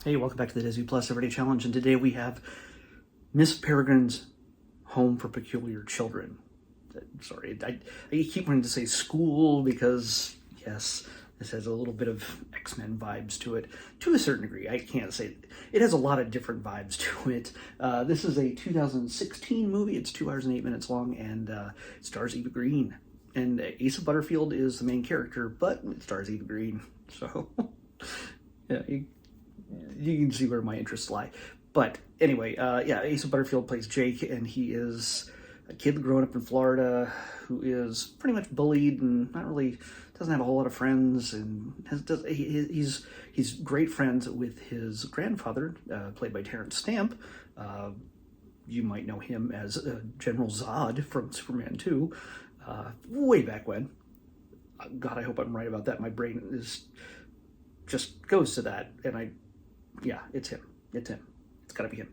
Hey, welcome back to the Disney Plus Everyday Challenge, and today we have Miss Peregrine's Home for Peculiar Children. Sorry, I keep wanting to say school because, yes, this has a little bit of X-Men vibes to it, to a certain degree. I can't say it has a lot of different vibes to it. This is a 2016 movie. It's 2 hours and 8 minutes long, and it stars Eva Green. And Asa Butterfield is the main character, but it stars Eva Green. So, yeah, you can see where my interests lie. But anyway, Asa Butterfield plays Jake, and he is a kid growing up in Florida who is pretty much bullied and doesn't have a whole lot of friends, and he's great friends with his grandfather, played by Terrence Stamp. You might know him as General Zod from Superman 2, way back when. God, I hope I'm right about that. My brain just goes to that, and it's him. It's gotta be him.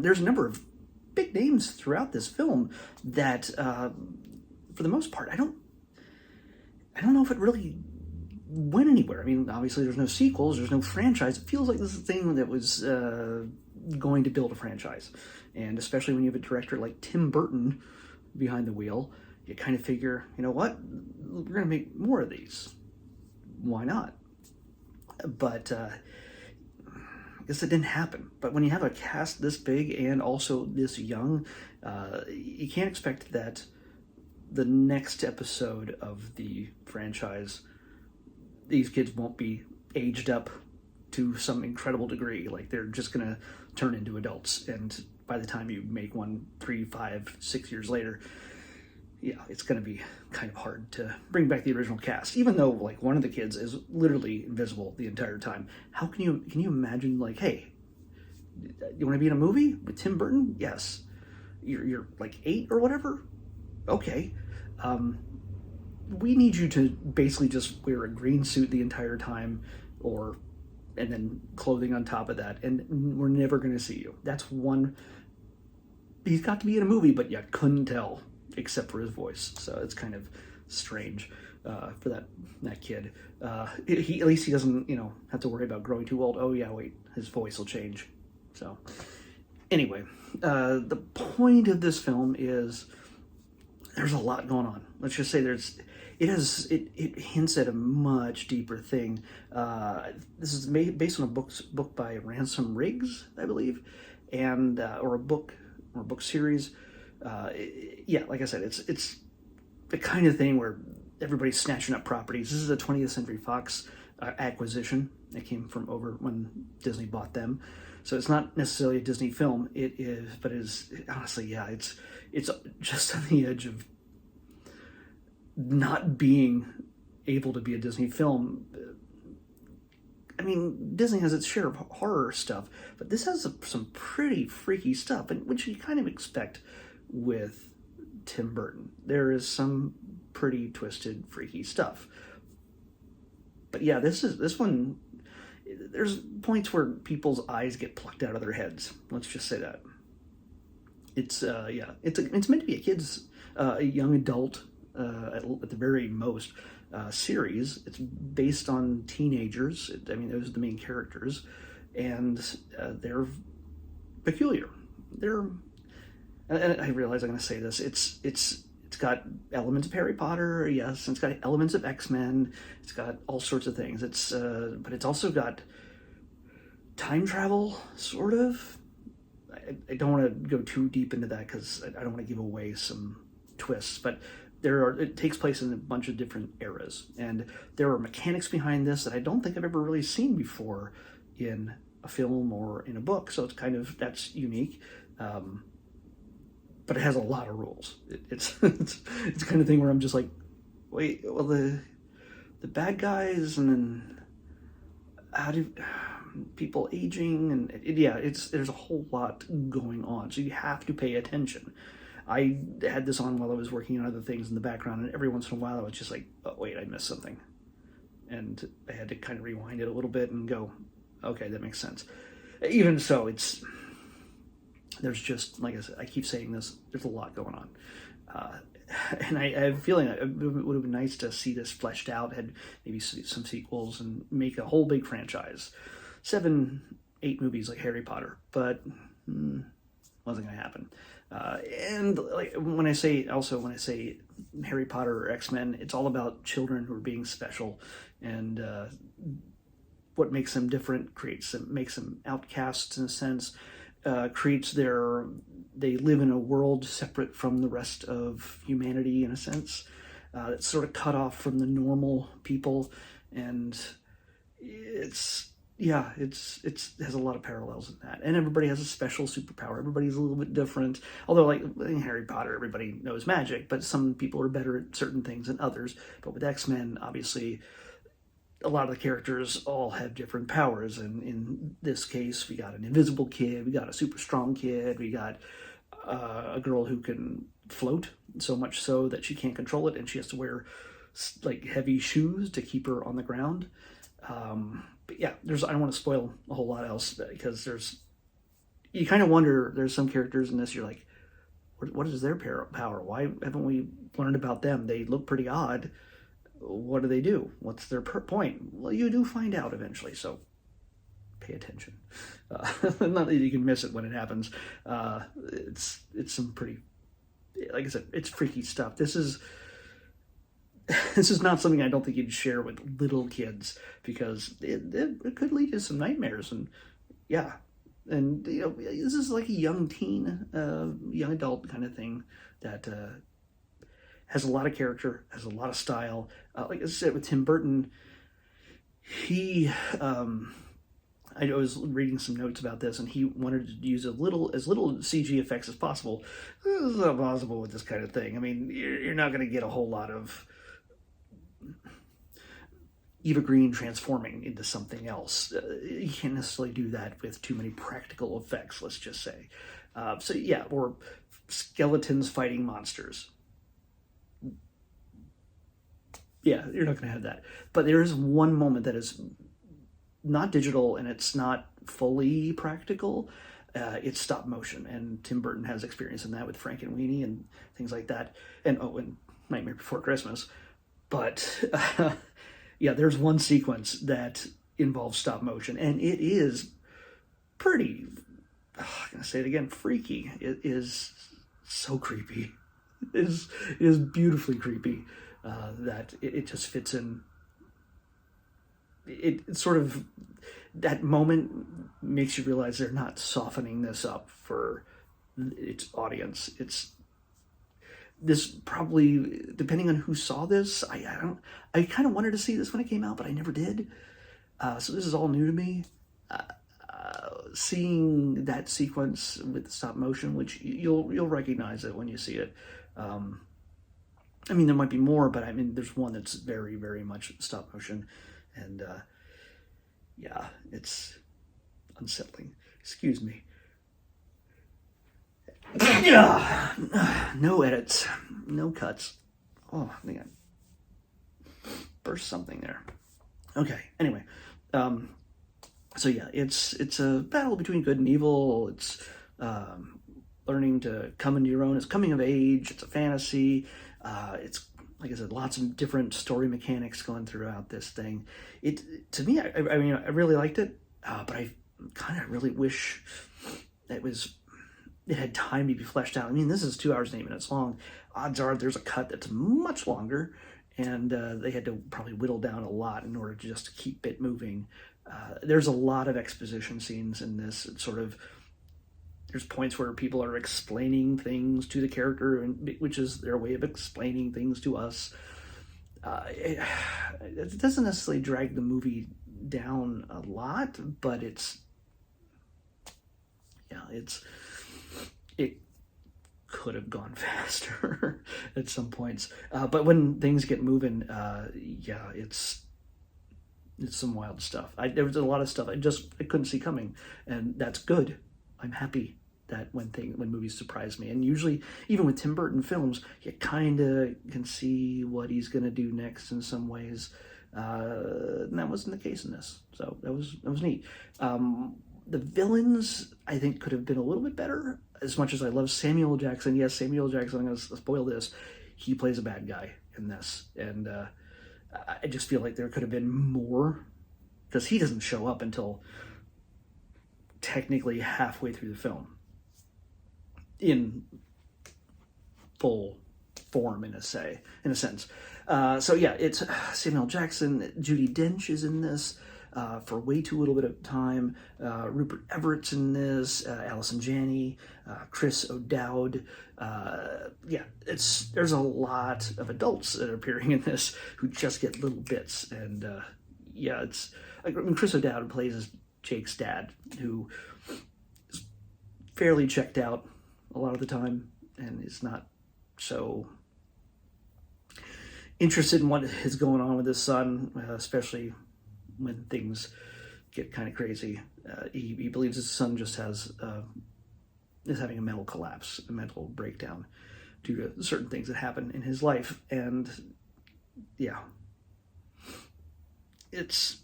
There's a number of big names throughout this film that, for the most part, I don't know if it really went anywhere. I mean, obviously there's no sequels, there's no franchise. It feels like this is a thing that was going to build a franchise. And especially when you have a director like Tim Burton behind the wheel, you kind of figure, you know what, we're gonna make more of these. Why not? But I guess it didn't happen. But when you have a cast this big and also this young, you can't expect that the next episode of the franchise, these kids won't be aged up to some incredible degree. Like, they're just gonna turn into adults, and by the time you make one 3, 5, 6 years later, yeah, it's going to be kind of hard to bring back the original cast, even though, like, one of the kids is literally invisible the entire time. How can you imagine, like, hey, you want to be in a movie with Tim Burton? Yes. You're like 8 or whatever? Okay. We need you to basically just wear a green suit the entire time, and then clothing on top of that, and we're never going to see you. That's one. He's got to be in a movie, but you couldn't tell, except for his voice. So it's kind of strange for that kid. At least he doesn't, have to worry about growing too old. Oh yeah, wait, his voice will change. So anyway, the point of this film is there's a lot going on. Let's just say it hints at a much deeper thing. This is based on a book by Ransom Riggs, I believe, and or a book series. Like I said, it's the kind of thing where everybody's snatching up properties. This is a 20th Century Fox acquisition. It came from over when Disney bought them. So it's not necessarily a Disney film. It is, but it is, honestly, yeah, it's just on the edge of not being able to be a Disney film. I mean, Disney has its share of horror stuff, but this has some pretty freaky stuff, and which you kind of expect with Tim Burton. There is some pretty twisted, freaky stuff. But yeah, this one, there's points where people's eyes get plucked out of their heads. Let's just say that. It's meant to be a young adult, at the very most, series. It's based on teenagers. Those are the main characters, and they're peculiar. And I realize I'm going to say this. It's got elements of Harry Potter, yes, and it's got elements of X-Men. It's got all sorts of things. But it's also got time travel, sort of. I don't want to go too deep into that because I don't want to give away some twists, but it takes place in a bunch of different eras, and there are mechanics behind this that I don't think I've ever really seen before in a film or in a book. So that's unique. But it has a lot of rules. It's the kind of thing where I'm just like, wait, well, the bad guys, and then how do people aging, and there's a whole lot going on, so you have to pay attention. I had this on while I was working on other things in the background, and every once in a while I was just like, oh wait, I missed something, and I had to kind of rewind it a little bit and go, okay, that makes sense. Even so, there's just, like I said, I keep saying this, there's a lot going on. And I have a feeling it would have been nice to see this fleshed out, had maybe some sequels, and make a whole big franchise. 7, 8 movies like Harry Potter, but wasn't going to happen. And like when I say Harry Potter or X-Men, it's all about children who are being special, and what makes them different makes them outcasts in a sense. They live in a world separate from the rest of humanity in a sense. It's sort of cut off from the normal people, and it has a lot of parallels in that. And everybody has a special superpower. Everybody's a little bit different. Although, like in Harry Potter, everybody knows magic, but some people are better at certain things than others. But with X-Men, obviously, a lot of the characters all have different powers. And in this case, we got an invisible kid, we got a super strong kid, we got a girl who can float, so much so that she can't control it, and she has to wear like heavy shoes to keep her on the ground. But yeah, I don't want to spoil a whole lot else, because you kind of wonder, there's some characters in this, you're like, what is their power? Why haven't we learned about them? They look pretty odd. What do they do? What's their point? Well, you do find out eventually, so pay attention. Not that you can miss it when it happens. It's some pretty, like I said, it's freaky stuff. This is not something I don't think you'd share with little kids, because it could lead to some nightmares. And yeah, and this is like a young teen, young adult kind of thing that has a lot of character, has a lot of style. Like I said, with Tim Burton, I was reading some notes about this, and he wanted to use as little CG effects as possible. This is not possible with this kind of thing. I mean, you're not going to get a whole lot of Eva Green transforming into something else. You can't necessarily do that with too many practical effects, let's just say. So yeah, or skeletons fighting monsters. Yeah, you're not going to have that. But there is one moment that is not digital, and it's not fully practical. It's stop motion, and Tim Burton has experience in that with Frankenweenie and things like that. And Nightmare Before Christmas. But yeah, there's one sequence that involves stop motion, and it is pretty, I'm going to say it again, freaky. It is so creepy. It is beautifully creepy. That it just fits in. It sort of, that moment makes you realize they're not softening this up for its audience. This probably, depending on who saw this, I kind of wanted to see this when it came out, but I never did. So this is all new to me. Seeing that sequence with stop motion, which you'll recognize it when you see it. I mean, there might be more, but I mean, there's one that's very, very much stop motion. And yeah, it's unsettling. Excuse me. No edits, no cuts. Oh, I think I burst something there. Okay, anyway. So yeah, it's a battle between good and evil. It's learning to come into your own. It's coming of age. It's a fantasy. It's, like I said, lots of different story mechanics going throughout this thing. To me, I mean, I really liked it, but I kind of really wish it had time to be fleshed out. I mean, this is 2 hours and 8 minutes long. Odds are there's a cut that's much longer, and they had to probably whittle down a lot in order to just keep it moving. There's a lot of exposition scenes in this. It's sort of, there's points where people are explaining things to the character, which is their way of explaining things to us. It doesn't necessarily drag the movie down a lot, but it could have gone faster at some points. But when things get moving, yeah, it's some wild stuff. There was a lot of stuff I couldn't see coming, and that's good. I'm happy that when movies surprise me. And usually, even with Tim Burton films, you kind of can see what he's going to do next in some ways. And that wasn't the case in this. So that was neat. The villains, I think, could have been a little bit better. as much as I love Samuel L. Jackson, yes, Samuel L. Jackson, I'm going to spoil this, he plays a bad guy in this. And I just feel like there could have been more, because he doesn't show up until technically halfway through the film in full form, in a sense. So yeah, it's Samuel L. Jackson. Judi Dench is in this for way too little bit of time. Rupert Everett's in this. Allison Janney, Chris O'Dowd. Yeah, there's a lot of adults that are appearing in this who just get little bits. And yeah, it's like, I mean, Chris O'Dowd plays as Jake's dad, who is fairly checked out a lot of the time and is not so interested in what is going on with his son, especially when things get kind of crazy. He believes his son just is having a mental collapse, a mental breakdown due to certain things that happen in his life. And yeah, it's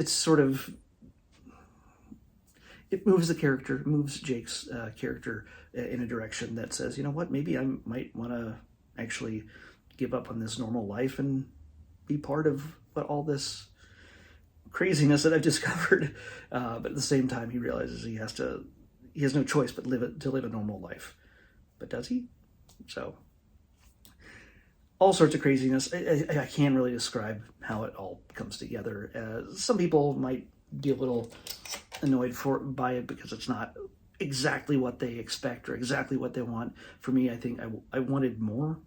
sort of, it moves the character, moves Jake's character in a direction that says, you know what, maybe I might want to actually give up on this normal life and be part of what all this craziness that I've discovered. But at the same time, he realizes he has no choice but to live a normal life. But does he? So all sorts of craziness. I can't really describe how it all comes together. Some people might be a little annoyed by it because it's not exactly what they expect or exactly what they want. For me, I think I wanted more.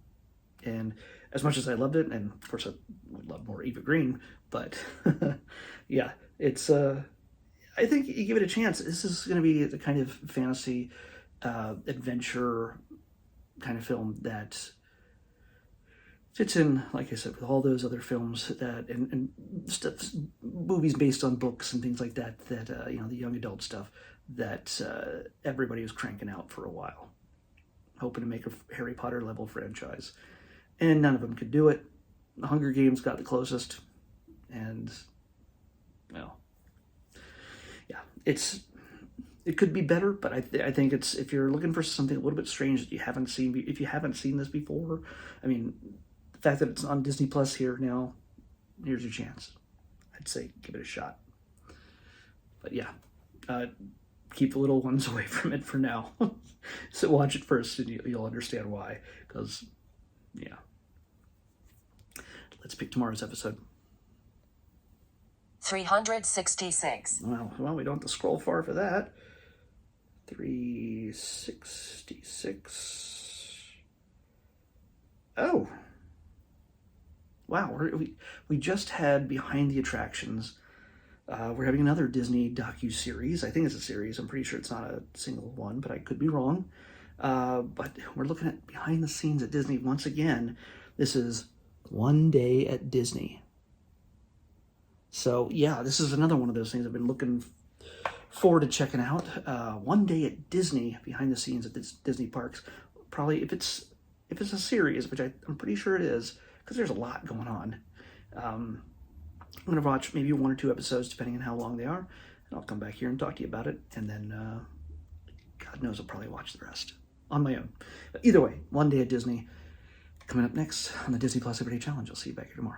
And as much as I loved it, and of course I would love more Eva Green, but yeah, it's, I think you give it a chance. This is going to be the kind of fantasy, adventure kind of film that fits in, like I said, with all those other films that, and stuff, movies based on books and things like that, you know, the young adult stuff that everybody was cranking out for a while, hoping to make a Harry Potter level franchise. And none of them could do it. The Hunger Games got the closest. And, well, yeah, it could be better, but I think it's, if you're looking for something a little bit strange that you haven't seen, if you haven't seen this before, I mean, the fact that it's on Disney Plus here now, here's your chance. I'd say give it a shot. But yeah, keep the little ones away from it for now. So watch it first and you'll understand why. Because, yeah. Let's pick tomorrow's episode. 366. Well, we don't have to scroll far for that. 366. Oh. Wow, we just had Behind the Attractions. We're having another Disney docu-series. I think it's a series. I'm pretty sure it's not a single one, but I could be wrong. But we're looking at behind the scenes at Disney once again. This is One Day at Disney. So yeah, this is another one of those things I've been looking forward to checking out. One Day at Disney, behind the scenes at Disney parks. Probably if it's a series, which I'm pretty sure it is, because there's a lot going on. I'm going to watch maybe 1 or 2 episodes, depending on how long they are, and I'll come back here and talk to you about it, and then God knows I'll probably watch the rest on my own. But either way, One Day at Disney coming up next on the Disney Plus Everyday Challenge. I'll see you back here tomorrow.